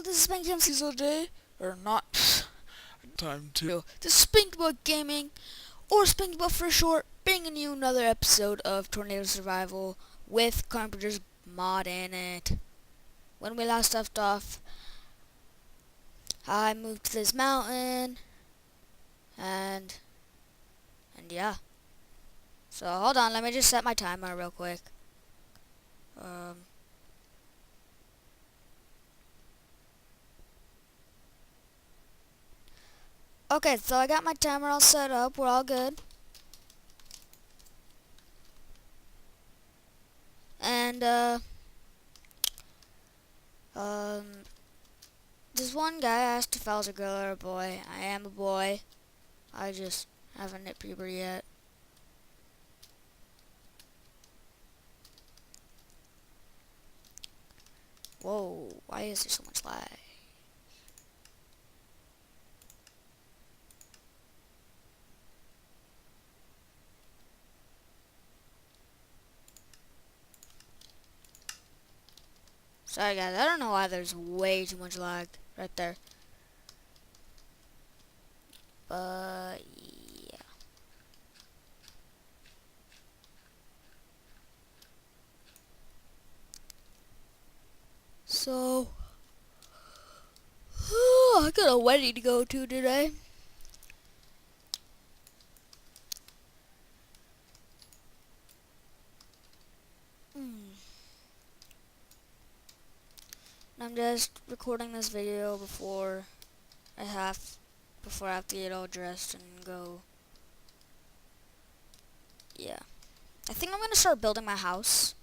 This is Spink J, or not. Time to. This is Spinkbot Gaming, or Spinkbot for short, bringing you another episode of Tornado Survival with Carpenter's mod in it. When we last left off, I moved to this mountain, and yeah. So hold on, let me just set my timer real quick. Okay, so I got my timer all set up. We're all good. And, this one guy asked if I was a girl or a boy. I am a boy. I just haven't hit puberty yet. Whoa, why is there so much lag? Sorry guys, I don't know why there's way too much lag right there. But yeah. So I got a wedding to go to today. I'm just recording this video before I have to get all dressed and go. Yeah. I think I'm gonna start building my house.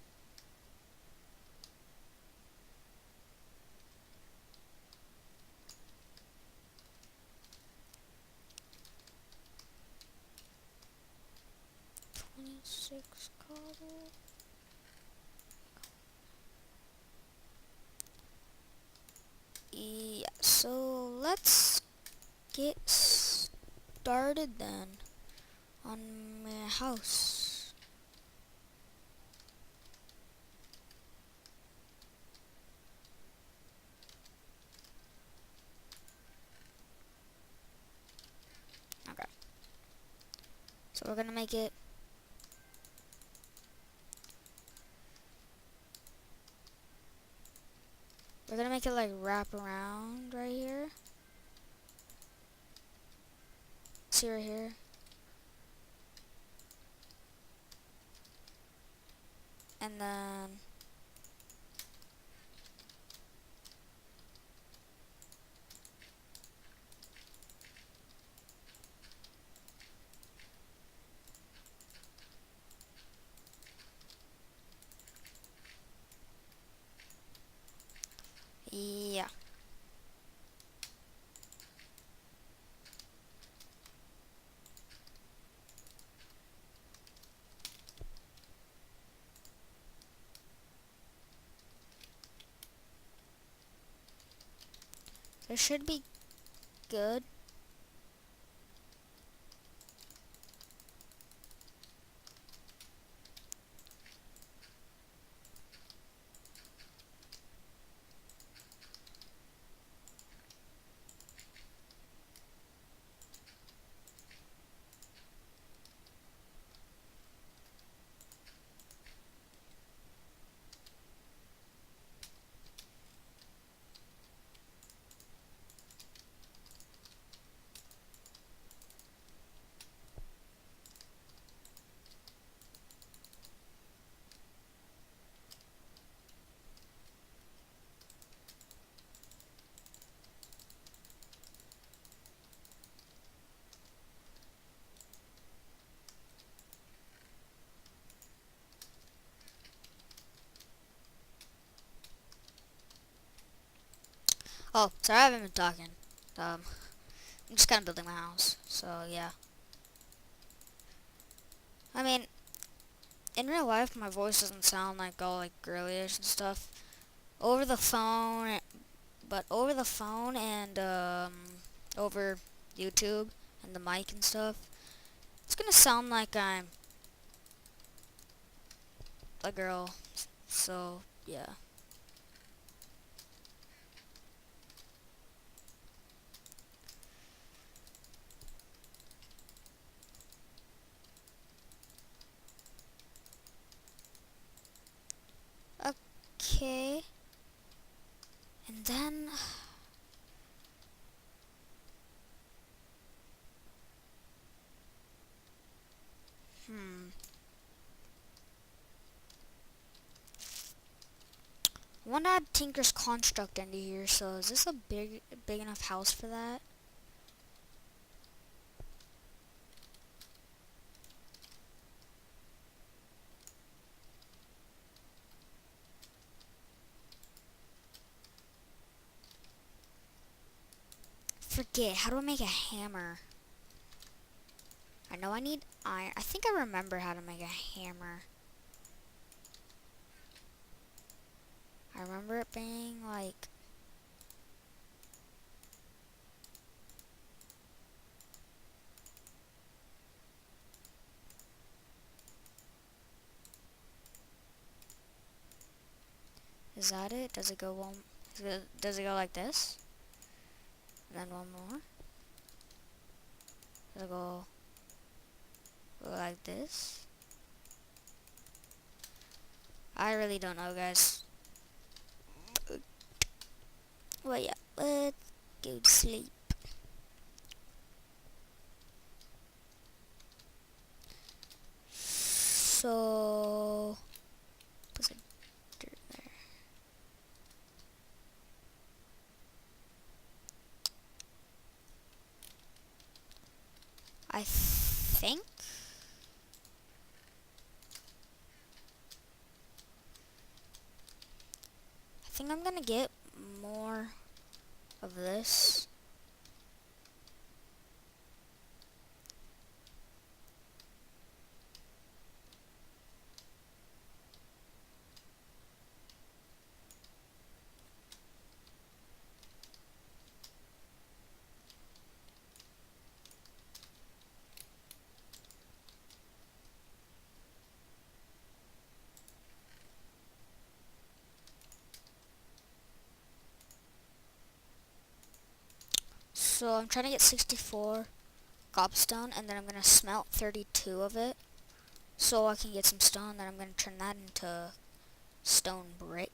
Six cobble. Yeah, so let's get started then on my house. Okay. So we're gonna make it like wrap around right here. See right here. And then yeah. This should be good. Oh, sorry, I haven't been talking. I'm just kind of building my house. So yeah. I mean, in real life, my voice doesn't sound like all like girlyish and stuff. Over the phone, but over the phone and over YouTube and the mic and stuff, it's gonna sound like I'm a girl. So yeah. Okay. And then... I want to add Tinker's Construct into here, so is this a big enough house for that? Forget, how do I make a hammer? I know I need iron. I think I remember how to make a hammer. I remember it being like... Is that it? Does it go one... Does it go like this? And then one more? Does it go like this? I really don't know, guys. Well, yeah, let's go to sleep. So... Put some dirt there. I think... I'm gonna get more of this. So I'm trying to get 64 cobblestone, and then I'm gonna smelt 32 of it, so I can get some stone. Then I'm gonna turn that into stone brick,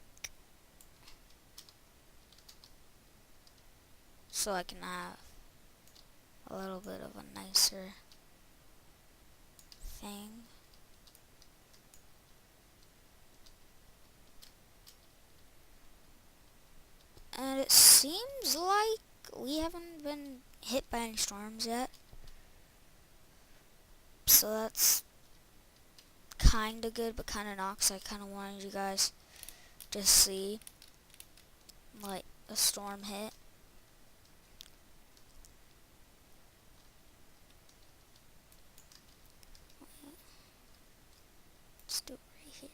so I can have a little bit of a nicer thing. And it seems like we haven't been hit by any storms yet, so that's kinda good, but kinda not, 'cause I kinda wanted you guys to see like a storm hit. Let's do it right here.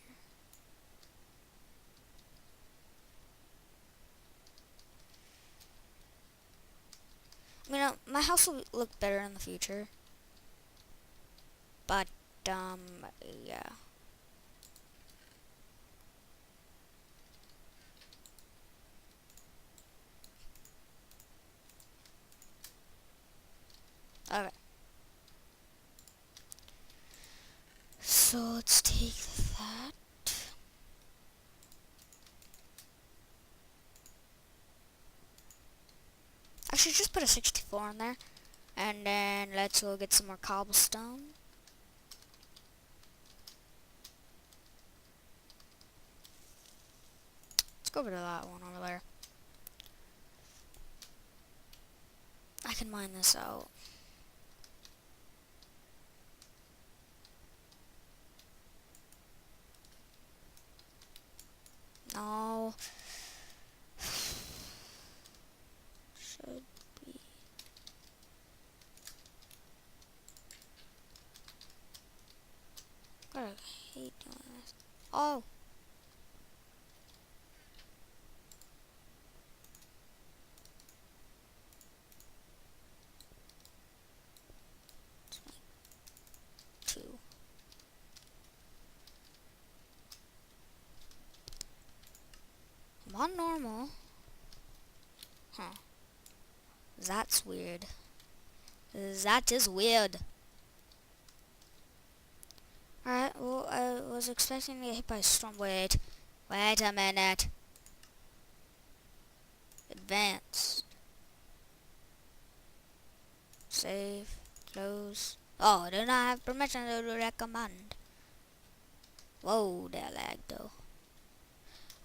I mean, my house will look better in the future, but yeah. Okay. So let's take that. I should just put a 64 in there. And then let's go get some more cobblestone. Let's go over to that one over there. I can mine this out. No. Should be. God, I hate doing this. Oh. Let's make 2. I'm on normal. Huh. That's weird. That is weird. Alright, well, I was expecting to get hit by a storm. Wait. Wait a minute. Advance. Save. Close. Oh, I do not have permission to recommend. Whoa, that lag though.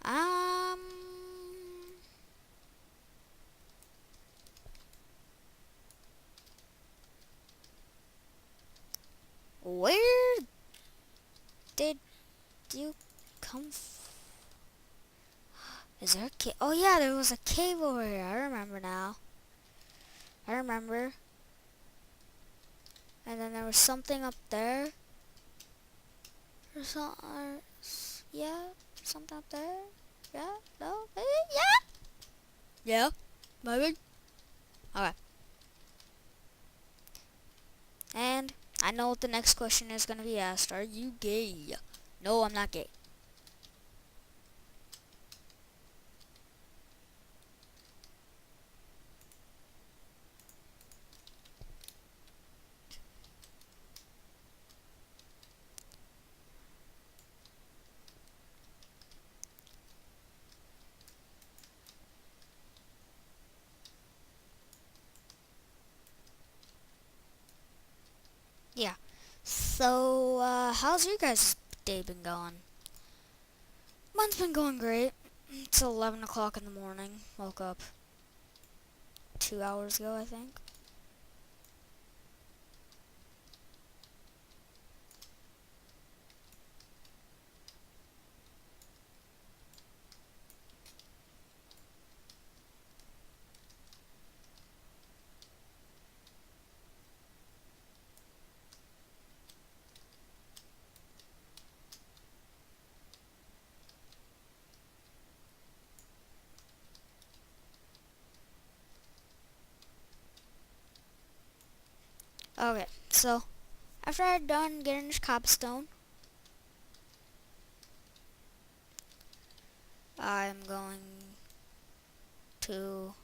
Um. Where did you come from? Is there a cave? Oh yeah, there was a cave over here. I remember now. I remember. And then there was something up there. Or yeah, something up there. Yeah, no, maybe, yeah. Yeah, maybe. Okay. And I know what the next question is gonna be asked. Are you gay? No, I'm not gay. Yeah. So, how's your guys' day been going? Mine's been going great. It's 11 o'clock in the morning. Woke up 2 hours ago, I think. Okay, so after I'm done getting this cobblestone, I'm going to...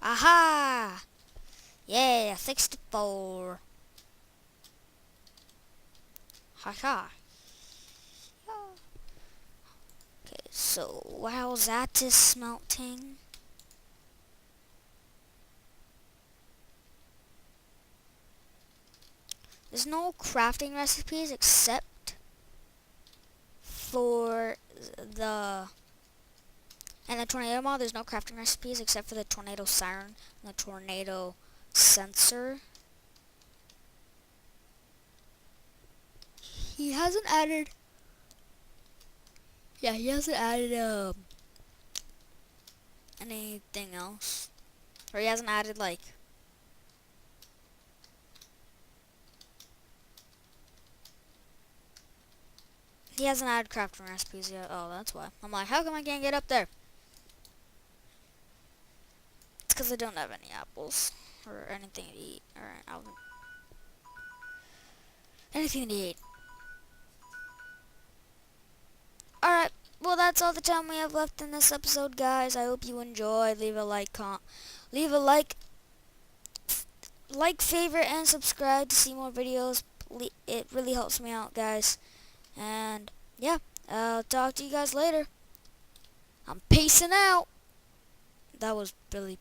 Aha! Yeah, 64. Haha. Okay, so while that is smelting, there's no crafting recipes except for the... And the tornado mod, there's no crafting recipes except for the tornado siren and the tornado sensor. He hasn't added... Yeah, he hasn't added anything else. Or he hasn't added like... He hasn't added crafting recipes yet. Oh, that's why. I'm like, how come I can't get up there? It's because I don't have any apples. Or anything to eat. Or anything to eat. Alright, well that's all the time we have left in this episode, guys. I hope you enjoyed. Leave a like, favorite, and subscribe to see more videos. It really helps me out, guys. And yeah, I'll talk to you guys later. I'm peacing out. That was really